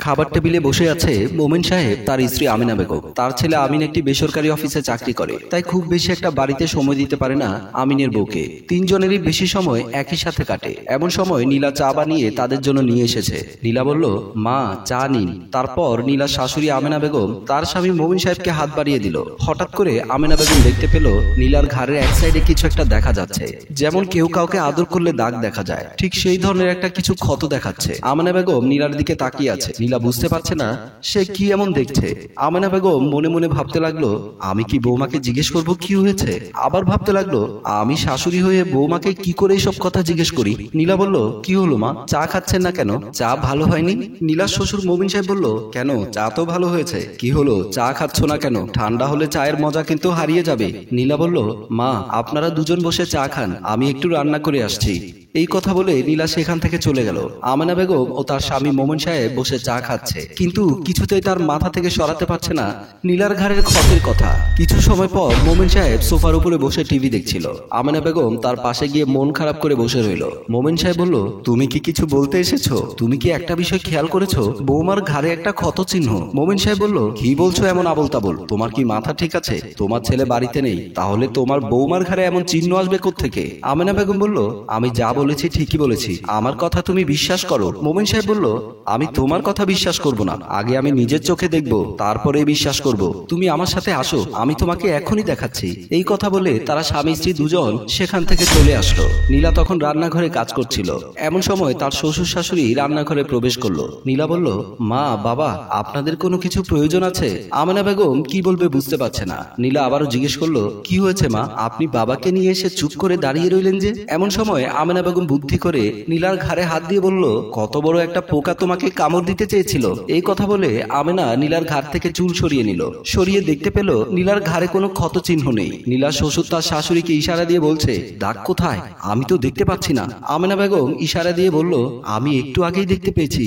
খাবার টেবিলে বসে আছে মোমেন সাহেব, তার স্ত্রী আমিনা বেগম। তার ছেলে আমিন একটি বেসরকারি অফিসে চাকরি করে, তাই খুব বেশি একটা বাড়িতে সময় দিতে পারে না আমিনের বউকে। তিনজনেরই বেশি সময় একই সাথে কাটে। এমন সময় নীলা চা বানিয়ে তাদের জন্য নিয়ে এসেছে। নীলা বলল, মা চা নিন। তারপর নীলার শাশুড়ি আমিনা বেগম তার স্বামী মোমেন সাহেবকে হাত বাড়িয়ে দিল। হঠাৎ করে আমিনা বেগম দেখতে পেল নীলার ঘাড়ের এক সাইডে কিছু একটা দেখা যাচ্ছে, যেমন কেউ কাউকে আদর করলে দাগ দেখা যায়, ঠিক সেই ধরনের একটা কিছু ক্ষত দেখাচ্ছে। আমিনা বেগম নীলার দিকে তাকিয়ে আছে। নীলা বুঝতে পারছে না সে কি এমন দেখছে। আমিনা বেগম মনে মনে ভাবতে লাগলো, আমি কি বৌমাকে জিজ্ঞেস করব কি হয়েছে? আবার ভাবতে লাগলো, আমি শাশুড়ি হয়ে বৌমাকে কি করে এইসব কথা জিজ্ঞেস করি। নীলা বলল, কি হলো মা, চা খাচ্ছেন না কেন? চা ভালো হয়নি? নীলার শ্বশুর মোমিন সাহেব বলল, কেন, চা তো ভালো হয়েছে। কি হলো, চা খাচ্ছ না কেন? ঠান্ডা হলে চায়ের মজা কিন্তু হারিয়ে যাবে। নীলা বলল, মা আপনারা দুজন বসে চা খান, আমি একটু রান্না করে আসছি। এই কথা বলে নীলা সেখান থেকে চলে গেল। আমিনা বেগম ও তার স্বামী মোমেন সাহেব বসে চা খাচ্ছে, কিন্তু কিছুতেই তার মাথা থেকে সরাতে পারছে না নীলার ঘাড়ের ক্ষতের কথা। কিছু সময় পর মোমেন সাহেব সোফার উপরে বসে টিভি দেখছিল। আমিনা বেগম তার পাশে গিয়ে মন খারাপ করে বসে রইল। মোমেন সাহেব বলল, তুমি কি কিছু বলতে এসেছো? তুমি কি একটা বিষয় খেয়াল করেছো? বৌমার ঘাড়ে একটা ক্ষত চিহ্ন। মোমেন সাহেব বলল, কি বলছো এমন আবোল তাবোল? তোমার কি মাথা ঠিক আছে? তোমার ছেলে বাড়িতে নেই, তাহলে তোমার বৌমার ঘাড়ে এমন চিহ্ন আসবে কোত্থেকে? আমিনা বেগম বলল, আমি যা বলেছি ঠিকই বলেছি, আমার কথা তুমি বিশ্বাস করো। মোমেন সাহেব বলল, আমি তোমার কথা বিশ্বাস করব না, আগে আমি নিজের চোখে দেখব, তারপরে বিশ্বাস করব। তুমি আমার সাথে আসো, আমি তোমাকে এখনই দেখাচ্ছি। এই কথা বলে তারা স্বামী স্ত্রী দুজন সেখান থেকে চলে আসলো। নীলা তখন রান্নাঘরে কাজ করছিল। এমন সময় তার শ্বশুর শাশুড়ি রান্নাঘরে প্রবেশ করলো। নীলা বলল, মা বাবা আপনাদের কোনো কিছু প্রয়োজন আছে? আমিনা বেগম কি বলবে বুঝতে পারছে না। নীলা আবারও জিজ্ঞেস করলো, কি হয়েছে মা, আপনি বাবাকে নিয়ে এসে চুপ করে দাঁড়িয়ে রইলেন যে? এমন সময় আমিনা বেগম বুদ্ধি করে নীলার ঘাড়ে হাত দিয়ে বলল, কত বড় একটা পোকা তোমাকে কামড় দিতে চেয়েছিল। এই কথা বলে আমিনা নীলার ঘাড় থেকে চুল সরিয়ে নিল। সরিয়ে দেখতে পেল নীলার ঘাড়ে কোনো ক্ষত চিহ্ন নেই। নীলার শ্বশুর তার শাশুড়িকে ইশারা দিয়ে বলছে, দাগ কোথায়? আমি তো দেখতে পাচ্ছি না। আমিনা বেগম ইশারা দিয়ে বলল, আমি একটু আগেই দেখতে পেয়েছি,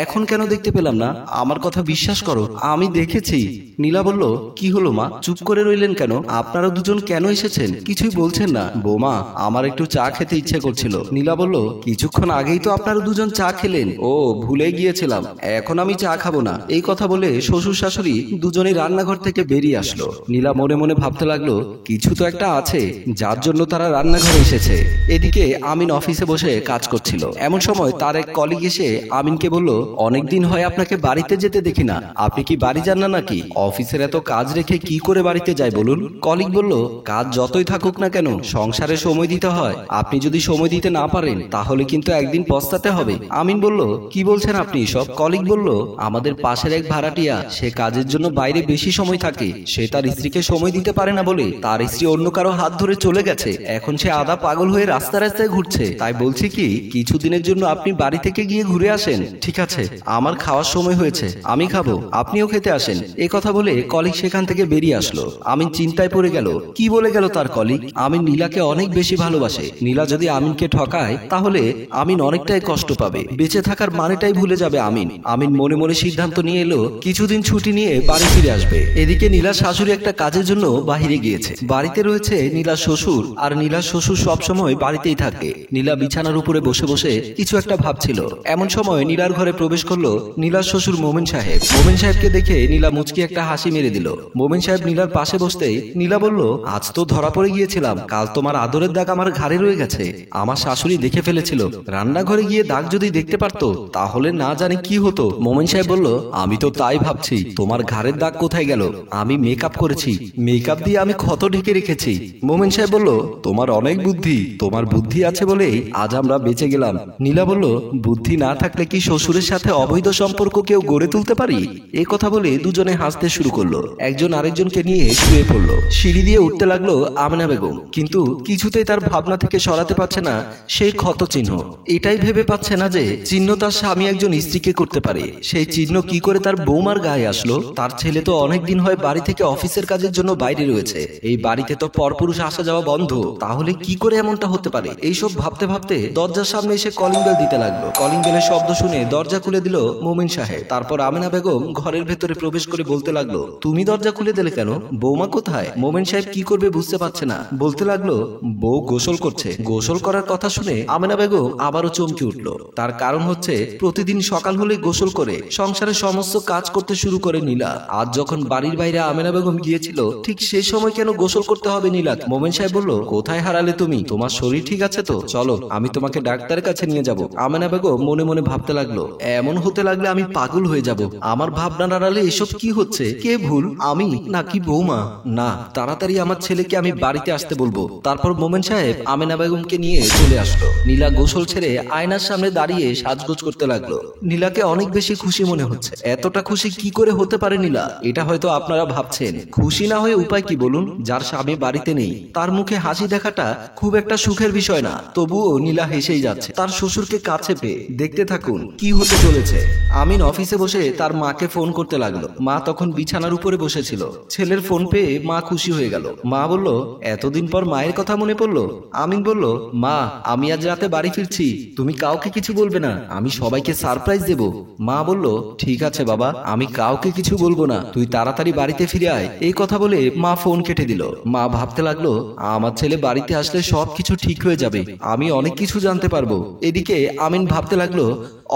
এখন কেন দেখতে পেলাম না? আমার কথা বিশ্বাস করো, আমি দেখেছি। নীলা বলল, কি হলো মা, চুপ করে রইলেন কেন? আপনারা দুজন কেন এসেছেন? কিছুই বলছেন না। বৌমা, আমার একটু চা খেতে ইচ্ছে করছিল। নীলা বলল, কিছুক্ষণ আগেই তো আপনারা দুজন চা খেলেন। ও, ভুলে গিয়েছিলাম, এখন আমি চা খাবো না। এই কথা বলে শ্বশুর শাশুড়ি দুজনেই রান্নাঘর থেকে বেরিয়ে আসলো। নীলা মনে মনে ভাবতে লাগলো, কিছু তো একটা আছে যার জন্য তারা রান্নাঘরে এসেছে। এদিকে আমিন অফিসে বসে কাজ করছিল। এমন সময় তার এক কলিগ এসে আমিনকে বলল, অনেকদিন হয় আপনাকে বাড়িতে যেতে দেখি না, আপনি কি বাড়ি যান না নাকি? অফিসের এত কাজ রেখে কি করে বাড়িতে যায় বলুন? কলিগ বলল, কাজ যতই থাকুক না কেন, সংসারে সময় দিতে হয়। আপনি যদি সময় দিতে না পারেন তাহলে কিন্তু একদিন পস্তাতে হবে। আমিন বলল, কি বলছেন আপনি সব? কলিগ বলল, আমাদের পাশের এক ভাড়াটিয়া, সে কাজের জন্য বাইরে বেশি সময় থাকে। সে তার স্ত্রীকে সময় দিতে পারে না বলে তার স্ত্রী অন্য কারো হাত ধরে চলে গেছে। এখন সে আধা পাগল হয়ে রাস্তায় রাস্তায় ঘুরছে। তাই বলছি কি, কিছুদিনের জন্য আপনি বাড়ি থেকে গিয়ে ঘুরে আসেন। ঠিক আছে, আমার খাওয়ার সময় হয়েছে, আমি খাবো, আপনিও খেতে আসেন। এ কথা বলে কলিগ সেখান থেকে বেরিয়ে আসলো। আমিন চিন্তায় পড়ে গেল, কি বলে গেল তার কলিগ? আমিন নীলাকে অনেক বেশি ভালোবাসে। নীলা যদি আমিনকে ঠকায় তাহলে আমিন অনেকটাই কষ্ট পাবে, বেঁচে থাকার মানেটাই ভুলে যাবে আমিন। আমিন মনে মনে সিদ্ধান্ত নিয়ে এলো কিছুদিন ছুটি নিয়ে বাড়ি ফিরে আসবে। এদিকে নীলার শাশুড়ি একটা কাজের জন্য বাহিরে গিয়েছে। বাড়িতে রয়েছে নীলার শ্বশুর, আর নীলার শ্বশুর সবসময় বাড়িতেই থাকে। নীলা বিছানার উপরে বসে বসে কিছু একটা ভাবছিল। এমন সময় নীলার ঘরে প্রবেশ করলো নীলার শ্বশুর মোমেন সাহেব। মোমেন সাহেবকে দেখে নীলা মুচকি একটা হাসি মেরে দিল। মোমেন সাহেব নীলার পাশে বসতেই নীলা বলল, আজ তো ধরা পড়ে গিয়েছিলাম, কাল তোমার আদরের দাগ আমার ঘাড়ে রয়ে গেছে। আমার শাশুড়ি দেখে ফেলেছিল, রান্নাঘরে গিয়ে দাগ যদি দেখতে পারতো তাহলে না জানি কি হতো। মোমেন সাহেব বলল, আমি তো তাই ভাবছি, তোমার ঘাড়ের দাগ কোথায় গেল? আমি মেকআপ করেছি, মেকআপ দিয়ে আমি ক্ষত ঢেকে রেখেছি। মোমেন সাহেব বলল, তোমার অনেক বুদ্ধি, তোমার বুদ্ধি আছে বলেই আজ আমরা বেঁচে গেলাম। নীলা বলল, বুদ্ধি না থাকলে কি শ্বশুরের সাথে অবৈধ সম্পর্ক কেউ গড়ে তুলতে পারি? এই কথা বলে দুজনে হাসতে শুরু করলো। একজন আরেকজনকে নিয়ে শুয়ে পড়লো। সিঁড়ি দিয়ে উঠতে লাগলো আমিনা বেগম, কিন্তু কিছুতেই তার ভাবনা থেকে সরাতে পারছে না সেই ক্ষত চিহ্ন। এটাই ভেবে পাচ্ছে না যে চিহ্ন তার স্বামী একজন স্ত্রীকে করতে পারে, সেই চিহ্ন কি করে তার বৌমার গায়ে আসলো? তার ছেলে তো অনেকদিন হয় বাড়ি থেকে অফিসের কাজের জন্য বাইরে রয়েছে, এই বাড়িতে তো পরপুরুষ আসা যাওয়া বন্ধ, তাহলে কি করে এমনটা হতে পারে? এইসব ভাবতে ভাবতে দরজার সামনে এসে কলিং বেল দিতে লাগলো। কলিং বেলের শব্দ শুনে দরজা খুলে দিল মোমিন সাহেব। তারপর আমিনা বেগম ঘরের ভেতরে প্রবেশ করে বলতে লাগলো, তুমি দরজা খুলে দিলে কেন? বৌমা কোথায়? মোমিন সাহেব কি করবে বুঝতে পারছে না। বলতে লাগলো, বউ গোসল করছে। গোসল করার কথা কথা শুনে আমেনা বেগম আবারও চমকে উঠল। তার কারণ হচ্ছে প্রতিদিন সকাল হলে গোসল করে সংসারের সমস্ত কাজ করতে শুরু করে নীলা। আজ যখন বাড়ির বাইরে আমেনা বেগম গিয়েছিল ঠিক সে সময় কেন গোসল করতে হবে নীলা? মোমেন সাহেব বলল, কোথায় হারালে তুমি? তোমার শরীর ঠিক আছে তো? চলো আমি তোমাকে ডাক্তারের কাছে নিয়ে যাব। আমেনা বেগম মনে মনে ভাবতে লাগলো, এমন হতে লাগলে আমি পাগল হয়ে যাব। আমার ভাবনার আড়ালে এসব কি হচ্ছে? কে ভুল, আমি নাকি বৌমা? না, তাড়াতাড়ি আমার ছেলেকে আমি বাড়িতে আসতে বলবো। তারপর মোমেন সাহেব আমেনা বেগমকে নিয়ে চলে আসলো। নীলা গোসল ছেড়ে আয়নার সামনে দাঁড়িয়ে সাজগোজ করতে লাগলো। নীলাকে অনেক বেশি খুশি মনে হচ্ছে। এতটা খুশি কি করে হতে পারে নীলা? এটা হয়তো আপনারা ভাবছেন। খুশি না হয়ে উপায় কি বলুন? যার স্বামী বাড়িতে নেই তার মুখে হাসি দেখাটা খুব একটা সুখের বিষয় না। তবুও নীলা হেসেই যাচ্ছে তার শ্বশুরকে কাছে পেয়ে। দেখতে থাকুন কি হতে চলেছে। আমিন অফিসে বসে তার মাকে ফোন করতে লাগলো। মা তখন বিছানার উপরে বসেছিল। ছেলের ফোন পেয়ে মা খুশি হয়ে গেল। মা বলল, এতদিন পর মায়ের কথা মনে পড়লো? আমিন বলল, মা আমি আজ রাতে বাড়ি ফিরছি, তুমি কাউকে কিছু বলবে না, আমি সবাইকে সারপ্রাইজ দেব। মা বলল, ঠিক আছে বাবা, আমি কাউকে কিছু বলবো না, তুই তাড়াতাড়ি বাড়িতে ফিরে আয়। এই কথা বলে মা ফোন কেটে দিল। মা ভাবতে লাগলো, আমার ছেলে বাড়িতে আসলে সবকিছু ঠিক হয়ে যাবে, আমি অনেক কিছু জানতে পারবো। এদিকে আমিন ভাবতে লাগলো,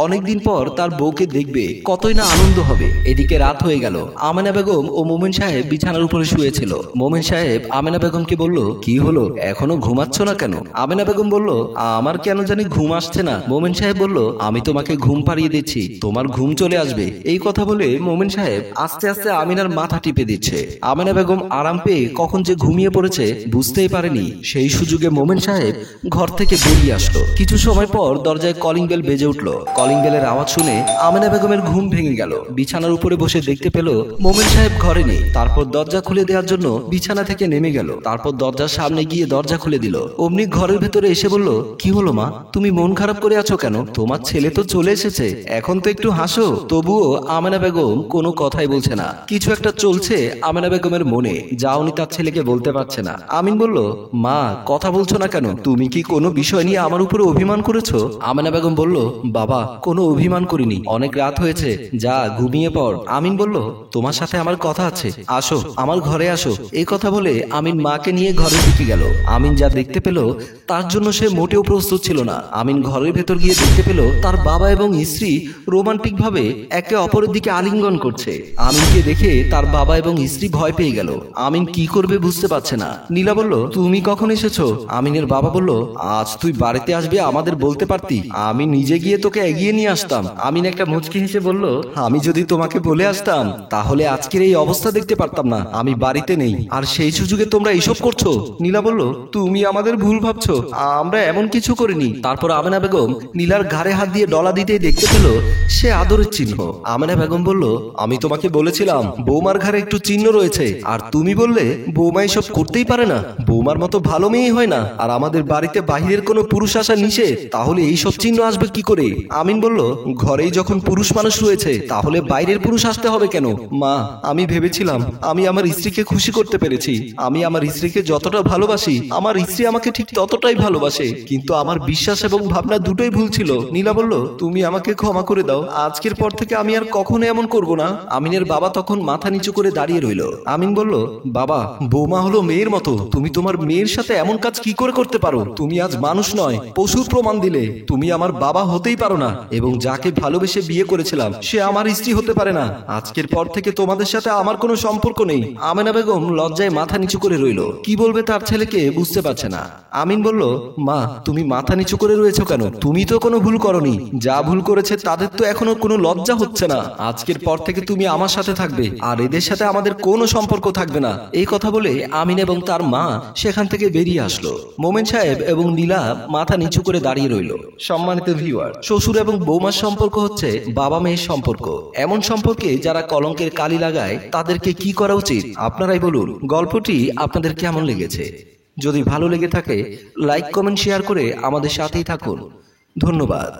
অনেকদিন পর তার বউকে দেখবে, কতই না আনন্দ হবে। এদিকে রাত হয়ে গেল। আমেনা বেগম ও মোমেন সাহেব বিছানার উপরে শুয়েছিল। মোমেন সাহেব আমেনা বেগমকে বলল, কি হলো, এখনো ঘুমাচ্ছ না কেন? আমেনা বেগম বলল, আমার কেন জানি ঘুম আসছে না। মোমেন সাহেব বলল, আমি তোমাকে ঘুম পাড়িয়ে দিচ্ছি, তোমার ঘুম চলে আসবে। এই কথা বলে মোমেন সাহেব আস্তে আস্তে আমিনার মাথা টিপে দিচ্ছে। আমেনা বেগম আরাম পেয়ে কখন যে ঘুমিয়ে পড়েছে বুঝতেই পারেনি। সেই সুযোগে মোমেন সাহেব ঘর থেকে বেরিয়ে আসলো। কিছু সময় পর দরজায় কলিং বেল বেজে উঠলো। কলিং বেলের আওয়াজ শুনে আমেনা বেগমের ঘুম ভেঙে গেল। বিছানার উপরে বসে দেখতে পেল মোমেন সাহেব ঘরে নেই। তারপর দরজা খুলে দেওয়ার জন্য বিছানা থেকে নেমে গেল। তারপর দরজার সামনে গিয়ে দরজা খুলে দিল। অমনি ঘরের ভেতরে এসে বলল, কি হলো মা, তুমি মন খারাপ করে আছো কেন? তোমার ছেলে তো চলে এসেছে, এখন তো একটু হাসো। তবুও আমেনা বেগম কোনো কথাই বলছে না। কিছু একটা চলছে আমেনা বেগমের মনে, যা উনি তার ছেলেকে বলতে পারছে না। আমিন বলল, মা কথা বলছো না কেন? তুমি কি কোনো বিষয় নিয়ে আমার উপরে অভিমান করেছো? আমেনা বেগম বলল, বাবা কোনো অভিমান করিনি, অনেক রাত হয়েছে, যা ঘুমিয়ে পড়। আমিন বলল, তোমার সাথে আমার কথা আছে, আসো আমার ঘরে আসো। এই কথা বলে আমিন মাকে নিয়ে ঘরের দিকে গেল। আমিন যা দেখতে পেল তার জন্য সে মোটেও প্রস্তুত ছিল না। আমিন ঘরের ভেতর গিয়ে দেখতে পেল তার বাবা এবং স্ত্রী রোমান্টিক ভাবে একে অপরের দিকে আলিঙ্গন করছে। আমিনকে দেখে তার বাবা এবং স্ত্রী ভয় পেয়ে গেল। আমিন কি করবে বুঝতে পারছে না। নীলা বলল, তুমি কখন এসেছো? আমিনের বাবা বলল, আজ তুই বাড়িতে আসবে আমাদের বলতে পারতি, আমি নিজে গিয়ে তোকে এগিয়ে নিয়ে আসতাম। আমিন একটা মুচকি হেসে বলল, আমি যদি তোমাকে বলে আসতাম তাহলে আজকের এই অবস্থা দেখতে পারতাম না। আমি বাড়িতে নেই, আর সেই সুযোগে তোমরা এসব করছো। নীলা বলল, তুমি আমাদের ভুল ভাবছো, আমরা এমন কিছু করিনি। তারপর আমেনা বেগম নীলার ঘাড়ে হাত দিয়ে ডলা দিতেই দেখতে পেল সে আদরের চিহ্ন। আমেনা বেগম বলল, আমি তোমাকে বলেছিলাম বৌমার ঘাড়ে একটু চিহ্ন রয়েছে, আর তুমি বললে বৌমা এসব করতেই পারে না, বৌমার মতো ভালো মেয়ে হয় না, আর আমাদের বাড়িতে বাহিরের কোনো পুরুষ আসা নিষেধ, তাহলে এইসব চিহ্ন আসবে কি করে? আমিন বলল, ঘরেই যখন পুরুষ মানুষ রয়েছে তাহলে বাইরের পুরুষ আসতে হবে কেন? মা আমি ভেবেছিলাম আমি আমার স্ত্রীকে খুশি করতে পেরেছি, আমি আমার স্ত্রীকে যতটা ভালোবাসি আমার স্ত্রী আমাকে ঠিক ততটাই ভালোবাসে, কিন্তু আমার বিশ্বাস এবং ভাবনা দুটোই ভুল ছিল। নীলা বলল, তুমি আমাকে ক্ষমা করে দাও, আজকের পর থেকে আমি আর কখনো এমন করব না। আমিনের বাবা তখন মাথা নিচু করে দাঁড়িয়ে রইল। আমিন বলল, বাবা বৌমা হলো মেয়ের মতো, তুমি তোমার মেয়ের সাথে এমন কাজ কি করে করতে পারো? তুমি আজ মানুষ নয় পশুর প্রমাণ দিলে, তুমি আমার বাবা হতেই পারো না, এবং যাকে ভালোবেসে বিয়ে করেছিলাম সে আমার স্ত্রী হতে পারে না। আজকের পর থেকে তোমাদের সাথে আমার কোনো সম্পর্ক নেই। আমেনা বেগম লজ্জায় মাথা নিচু করে রইল। কি বলবে তার ছেলেকে বুঝতে পারছে না। আমিন বলল, মা তুমি মাথা নিচু করে রয়েছো কেন? তুমি তো কোনো ভুল করনি, যা ভুল করেছে তাদের তো এখনো কোনো লজ্জা হচ্ছে না। আজকের পর থেকে তুমি আমার সাথে থাকবে, আর এদের সাথে আমাদের কোনো সম্পর্ক থাকবে না। এই কথা বলে আমিন এবং তার মা সেখান থেকে বেরিয়ে আসলো। মোমেন সাহেব এবং নীলা মাথা নিচু করে দাঁড়িয়ে রইল। সম্মানিত ভিউয়ার, শ্বশুর এবং বৌমার সম্পর্ক হচ্ছে বাবা মেয়ের সম্পর্ক। এমন সম্পর্কে যারা কলঙ্কের কালি লাগায় তাদেরকে কি করা উচিত আপনারাই বলুন। গল্পটি আপনাদের কেমন লেগেছে? যদি ভালো লেগে থাকে লাইক কমেন্ট শেয়ার করে আমাদের সাথেই থাকুন। ধন্যবাদ।